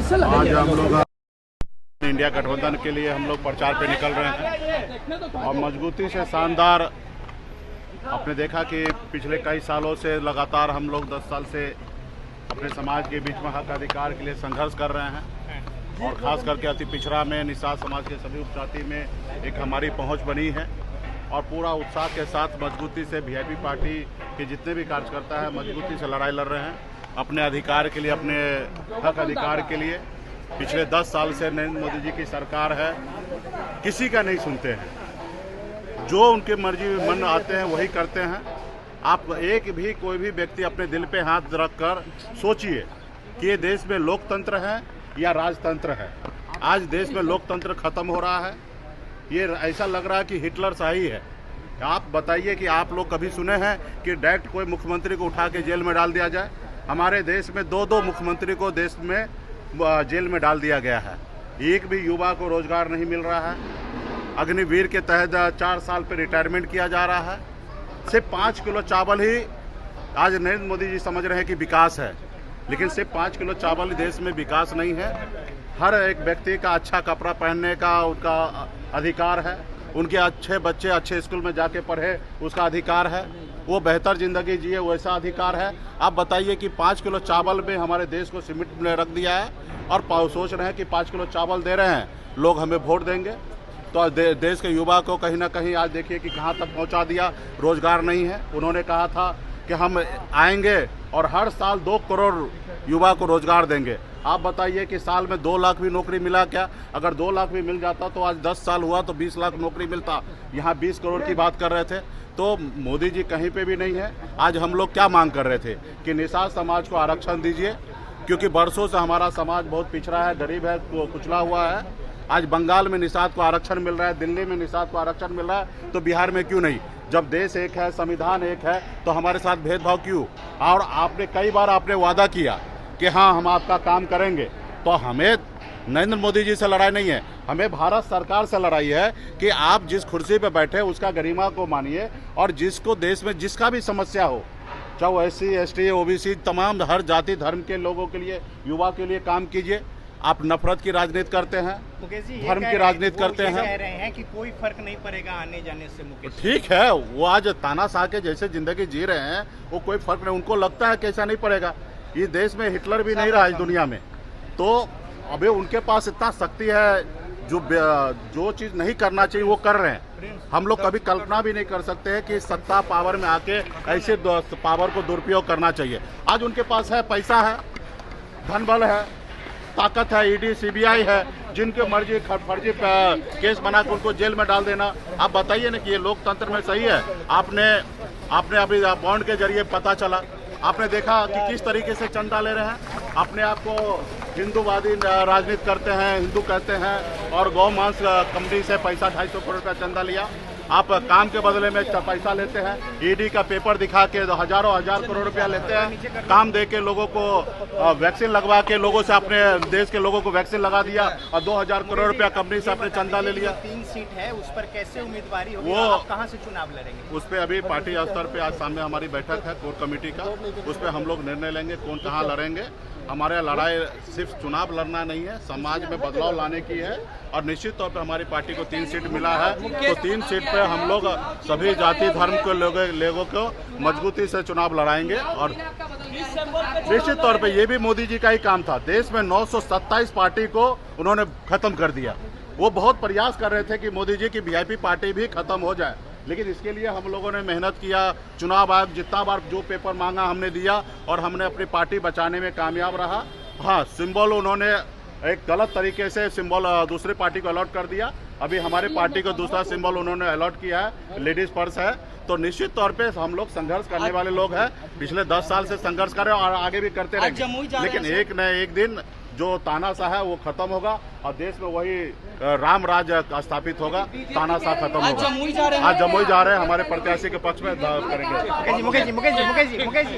आज हम लोग इंडिया गठबंधन के लिए हम लोग प्रचार पे निकल रहे हैं और मजबूती से शानदार। आपने देखा कि पिछले कई सालों से लगातार हम लोग 10 साल से अपने समाज के बीच में हक अधिकार के लिए संघर्ष कर रहे हैं और ख़ास करके अति पिछड़ा में निषाद समाज के सभी उपजाति में एक हमारी पहुंच बनी है और पूरा उत्साह के साथ मजबूती से वीआईपी पार्टी के जितने भी कार्यकर्ता हैं मजबूती से लड़ाई लड़ रहे हैं अपने अधिकार के लिए, अपने हक अधिकार के लिए। पिछले 10 साल से नरेंद्र मोदी जी की सरकार है, किसी का नहीं सुनते हैं, जो उनके मर्जी मन आते हैं वही करते हैं। आप कोई भी व्यक्ति अपने दिल पे हाथ रखकर सोचिए कि ये देश में लोकतंत्र है या राजतंत्र है। आज देश में लोकतंत्र खत्म हो रहा है, ये ऐसा लग रहा है कि हिटलर शाही है। आप बताइए कि आप लोग कभी सुने हैं कि डायरेक्ट कोई मुख्यमंत्री को उठा के जेल में डाल दिया जाए? हमारे देश में 2-2 मुख्यमंत्री को देश में जेल में डाल दिया गया है। एक भी युवा को रोजगार नहीं मिल रहा है। अग्निवीर के तहत 4 साल पे रिटायरमेंट किया जा रहा है। सिर्फ 5 किलो चावल ही आज नरेंद्र मोदी जी समझ रहे हैं कि विकास है, लेकिन सिर्फ 5 किलो चावल देश में विकास नहीं है। हर एक व्यक्ति का अच्छा कपड़ा पहनने का उनका अधिकार है, उनके अच्छे बच्चे अच्छे स्कूल में जाके पढ़े उसका अधिकार है, वो बेहतर ज़िंदगी जिए वैसा अधिकार है। आप बताइए कि 5 किलो चावल में हमारे देश को सीमित में रख दिया है और सोच रहे हैं कि 5 किलो चावल दे रहे हैं, लोग हमें वोट देंगे। तो देश के युवा को कहीं ना कहीं आज देखिए कि कहाँ तक पहुँचा दिया। रोजगार नहीं है। उन्होंने कहा था कि हम आएंगे और हर साल 2 करोड़ युवा को रोजगार देंगे। आप बताइए कि साल में 2 लाख भी नौकरी मिला क्या? अगर 2 लाख भी मिल जाता तो आज 10 साल हुआ तो 20 लाख नौकरी मिलता। यहाँ 20 करोड़ की बात कर रहे थे। तो मोदी जी कहीं पे भी नहीं है। आज हम लोग क्या मांग कर रहे थे कि निषाद समाज को आरक्षण दीजिए, क्योंकि बरसों से हमारा समाज बहुत पिछड़ा है, गरीब है, कुचला हुआ है। आज बंगाल में निषाद को आरक्षण मिल रहा है, दिल्ली में निषाद को आरक्षण मिल रहा है, तो बिहार में क्यों नहीं? जब देश एक है, संविधान एक है, तो हमारे साथ भेदभाव क्यों? और आपने कई बार वादा किया कि हाँ हम आपका काम करेंगे। तो हमें नरेंद्र मोदी जी से लड़ाई नहीं है, हमें भारत सरकार से लड़ाई है कि आप जिस कुर्सी पे बैठे उसका गरिमा को मानिए और जिसको देश में जिसका भी समस्या हो, चाहे वो SC ST OBC तमाम हर जाति धर्म के लोगों के लिए, युवा के लिए काम कीजिए। आप नफरत की राजनीति करते हैं, धर्म की राजनीति करते हैं। कह रहे हैं कि कोई फर्क नहीं पड़ेगा आने जाने से। मुकेश ठीक है, वो आज तानाशाह के जैसे जिंदगी जी रहे हैं, वो कोई फर्क नहीं, उनको लगता है कैसा नहीं पड़ेगा। ये देश में हिटलर भी नहीं रहा इस दुनिया में, तो अभी उनके पास इतना शक्ति है, जो चीज़ नहीं करना चाहिए वो कर रहे हैं। हम लोग कभी कल्पना भी नहीं कर सकते हैं कि सत्ता पावर में आके ऐसे पावर को दुरुपयोग करना चाहिए। आज उनके पास है, पैसा है, धन बल है, ताकत है, ED CBI है, जिनके मर्जी फर्जी केस बना के उनको जेल में डाल देना। आप बताइए ना कि ये लोकतंत्र में सही है? आपने अभी बॉन्ड के जरिए पता चला, आपने देखा कि किस तरीके से चंदा ले रहे हैं। अपने आप को हिंदूवादी राजनीति करते हैं, हिंदू कहते हैं, और गौ मांस कंपनी से पैसा 250 करोड़ का चंदा लिया। आप काम के बदले में पैसा लेते हैं, ED का पेपर दिखा के हजार करोड़ रुपया लेते हैं। काम दे के लोगों को वैक्सीन लगवा के लोगों से, अपने देश के लोगों को वैक्सीन लगा दिया और 2000 करोड़ रुपया कंपनी से अपने चंदा ले लिया। 3 सीट है, उस पर कैसे उम्मीदवारी होगी? वो आप कहां से चुनाव लड़ेंगे? उस पर अभी पार्टी स्तर पे आज सामने हमारी बैठक है कोर कमेटी का, उस पर हम लोग निर्णय लेंगे कौन कहाँ लड़ेंगे। हमारे लड़ाई सिर्फ चुनाव लड़ना नहीं है, समाज में बदलाव लाने की है। और निश्चित तौर पे हमारी पार्टी को 3 सीट मिला है, तो 3 सीट पे हम लोग सभी जाति धर्म के लोगों को मजबूती से चुनाव लड़ाएंगे। और निश्चित तौर पे ये भी मोदी जी का ही काम था। देश में 927 पार्टी को उन्होंने खत्म कर दिया। वो बहुत प्रयास कर रहे थे कि मोदी जी की वीआईपी पार्टी भी खत्म हो जाए, लेकिन इसके लिए हम लोगों ने मेहनत किया। चुनाव आयोग जितना बार जो पेपर मांगा हमने दिया और हमने अपनी पार्टी बचाने में कामयाब रहा। हाँ, सिंबल उन्होंने एक गलत तरीके से सिंबल दूसरी पार्टी को अलॉट कर दिया। अभी हमारी पार्टी को दूसरा सिंबल उन्होंने अलॉट किया है, लेडीज पर्स है। तो निश्चित तौर पे हम लोग संघर्ष करने वाले लोग हैं, पिछले 10 साल से संघर्ष कर रहे हैं और आगे भी करते रहेंगे। लेकिन एक न एक दिन जो तानाशाह है वो खत्म होगा और देश में वही राम राज स्थापित होगा, तानाशाह खत्म होगा। आज जमुई जा रहे हैं, हमारे प्रत्याशी के पक्ष में करेंगे। मुकेश जी